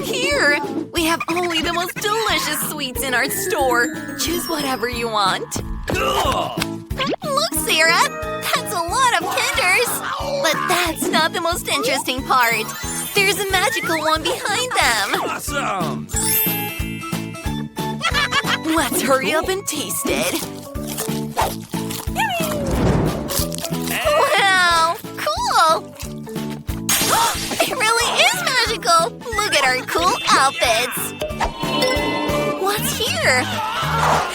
Look here! We have only the most delicious sweets in our store. Choose whatever you want. Look, Sarah! That's a lot of Kinders! But that's not the most interesting part. There's a magical one behind them. Awesome! Let's hurry up and taste it. Wow! Cool! It really is magical! Look at our cool outfits! What's here?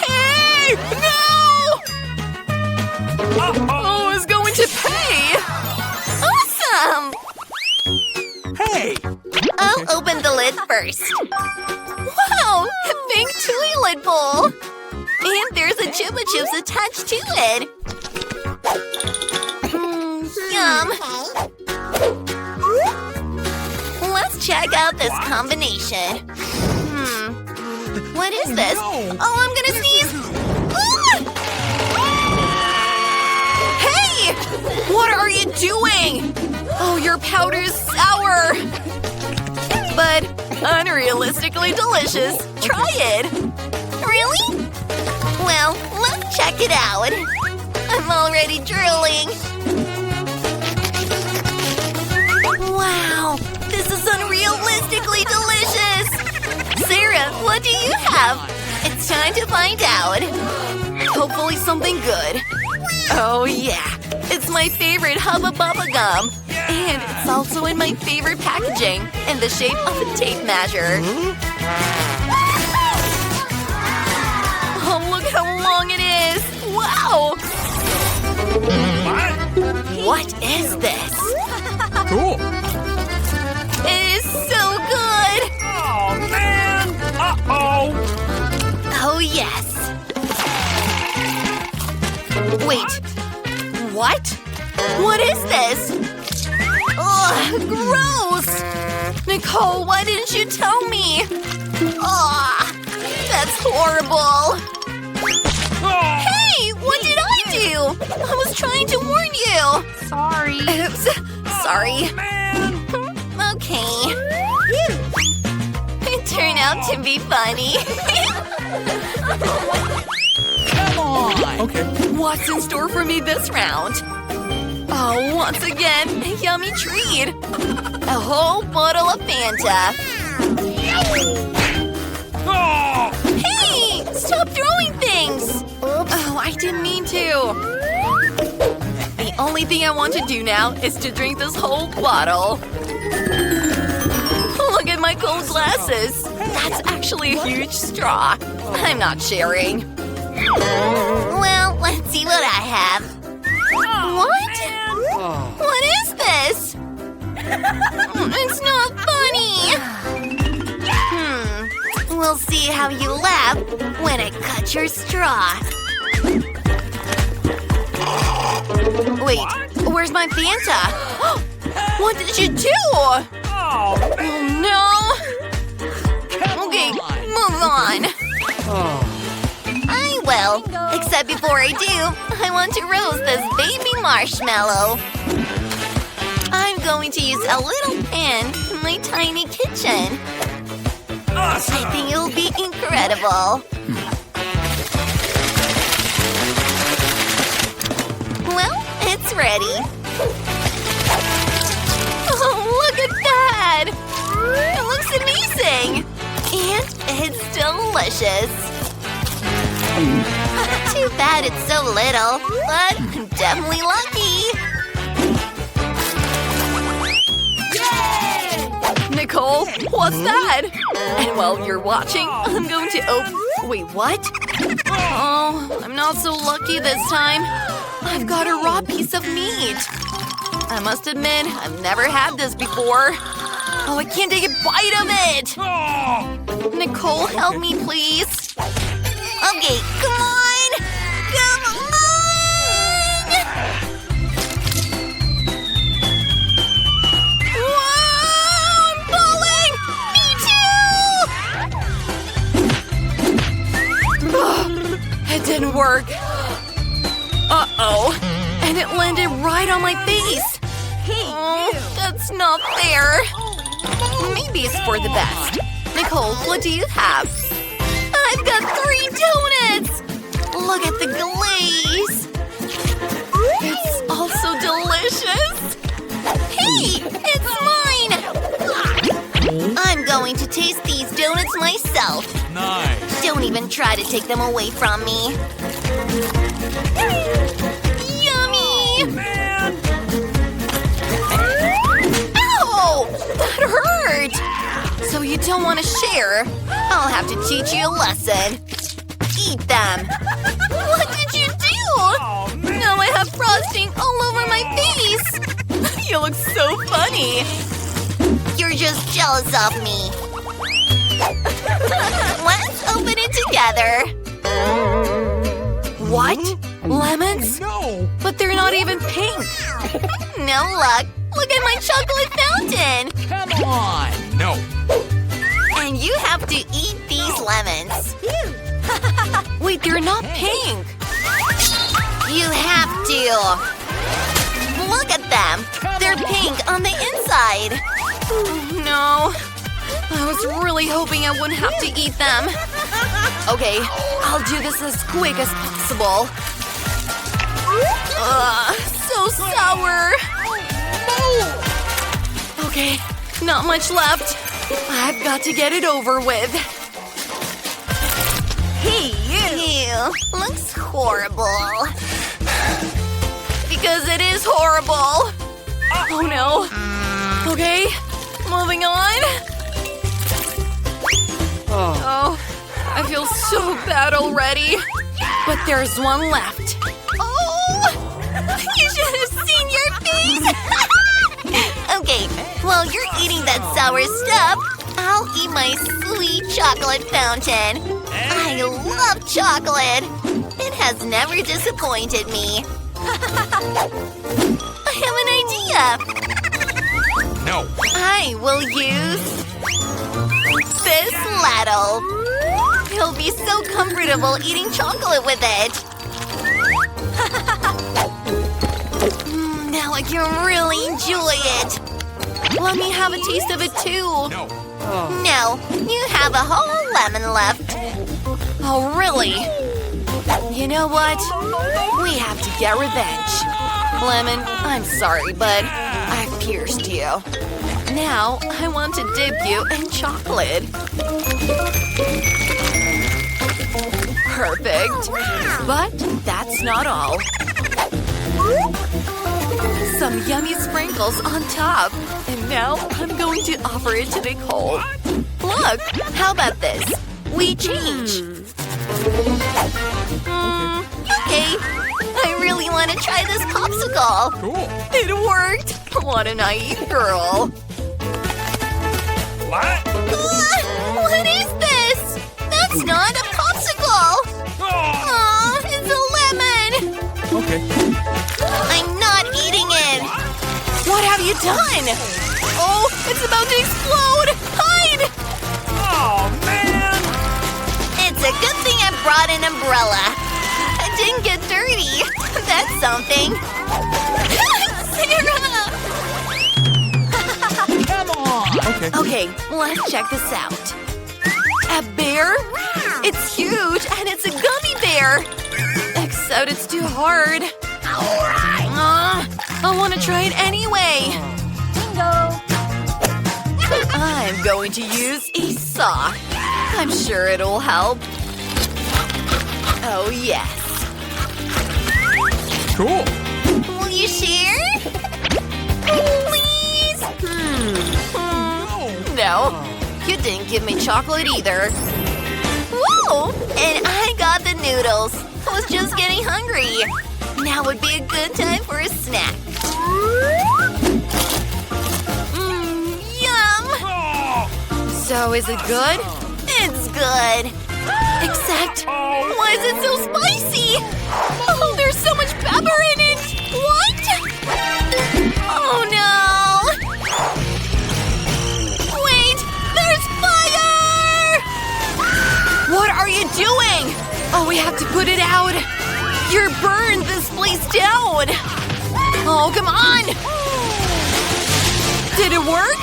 Hey! No! Oh, it's going to pay! Awesome! Hey! I'll open the lid first. Wow! A big toilet bowl! And there's a Chupa Chups attached to it! Yum! Let's check out this combination. What is this? Oh, I'm gonna sneeze! Hey! What are you doing? Oh, your powder's sour! But unrealistically delicious. Try it! Really? Well, let's check it out. I'm already drooling. Wow! This is unrealistically delicious! Sarah, what do you have? It's time to find out. Hopefully something good. Oh yeah! It's my favorite Hubba Bubba gum! And it's also in my favorite packaging, in the shape of a tape measure. Oh, look how long it is! Wow! What is this? Cool! It is so good! Oh, man! Uh-oh! Oh, yes! Wait. What? What is this? Ugh, gross! Nicole, why didn't you tell me? Ugh, that's horrible! Oh. Hey, what did I do? I was trying to warn you! Sorry. Oops, sorry. Man! Okay. It turned out to be funny. Come on! Okay. What's in store for me this round? Oh, once again, a yummy treat! A whole bottle of Fanta. Oh! Hey! Stop throwing things! Oh, I didn't mean to. The only thing I want to do now is to drink this whole bottle. Look at my cold glasses. That's actually a huge straw. I'm not sharing. Well, let's see what I have. What? What is this? It's not funny. We'll see how you laugh when I cut your straw. Wait, where's my Fanta? What did you do? Oh, Oh no! Okay, move on. I will. Except before I do, I want to roast this baby marshmallow. I'm going to use a little pan in my tiny kitchen. awesome! I think it'll be incredible. Well, it's ready. Oh, look at that! It looks amazing! And it's delicious. Too bad it's so little, but I'm definitely lucky. Yay! Nicole, what's that? And while you're watching, I'm going to wait, what? Oh, I'm not so lucky this time. I've got a raw piece of meat. I must admit, I've never had this before. Oh, I can't take a bite of it! Oh! Nicole, help me, please. Okay, come on! Come on! Whoa! I'm falling! Me too! It didn't work. Uh-oh. And it landed right on my face. Oh, that's not fair. Maybe it's for the best. Nicole, what do you have? I've got 3 donuts! Look at the glaze! It's also delicious! Hey! It's mine! I'm going to taste these donuts myself. Nice. Don't even try to take them away from me. Yummy! Man. Ow! That hurt! So you don't want to share? I'll have to teach you a lesson. Eat them. What did you do? Oh, man. Now I have frosting all over my face. You look so funny. You're just jealous of me. Let's open it together. What? Lemons? No. But they're not even pink. No luck. Look at my chocolate fountain. Come on. No. And you have to eat these lemons. Wait, they're not pink. You have to. Look at them. They're pink on the inside. Oh, no. I was really hoping I wouldn't have to eat them. Okay, I'll do this as quick as possible. So sour. Okay, not much left. I've got to get it over with. Hey, you! Looks horrible. Because it is horrible. Oh no. Okay, moving on. Oh, I feel so bad already. But there's one left. Oh! You should have seen your face! Okay, while you're eating that sour stuff, I'll eat my sweet chocolate fountain. I love chocolate. It has never disappointed me. I have an idea. No. I will use this ladle. It'll be so comfortable eating chocolate with it. Now I can really enjoy it. Let me have a taste of it too. No. No, you have a whole lemon left. Oh, really? You know what? We have to get revenge. Lemon, I'm sorry, but I've pierced you. Now, I want to dip you in chocolate. Perfect. But that's not all. Some yummy sprinkles on top. And now I'm going to offer it to Nicole. Look, how about this? We change. Okay. I really want to try this popsicle. Cool. It worked. What a naive girl. What? What is this? That's not a popsicle. Oh. It's a lemon. Okay. I'm not eating it. What have you done? Oh, it's about to explode. Hide. Oh, man. It's a good thing I brought an umbrella. I didn't get dirty. That's something. Sarah! Come on. Okay. Okay, let's check this out. A bear? It's huge and it's a gummy bear. Except it's too hard. I want to try it anyway. Bingo. I'm going to use a saw. I'm sure it'll help. Oh, yes. Cool. Will you share? Please? No. You didn't give me chocolate either. Whoa! And I got the noodles. I was just getting hungry. Now would be a good time for a snack. Yum! Oh. So is it good? It's good. Except, why is it so spicy? Oh, there's so much pepper in it! What? Oh no! Wait! There's fire! What are you doing? Oh, we have to put it out. You're burned this place down. Oh, come on! Did it work?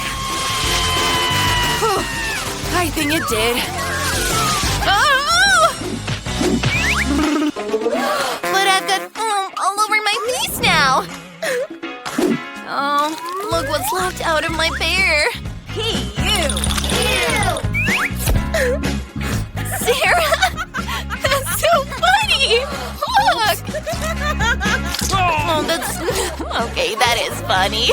think it did. Oh! But I've got foam all over my face now. Oh, look what's left out of my bear. Hey, you! Sarah! That's so funny! Look! Oh, that's... Okay, that is funny.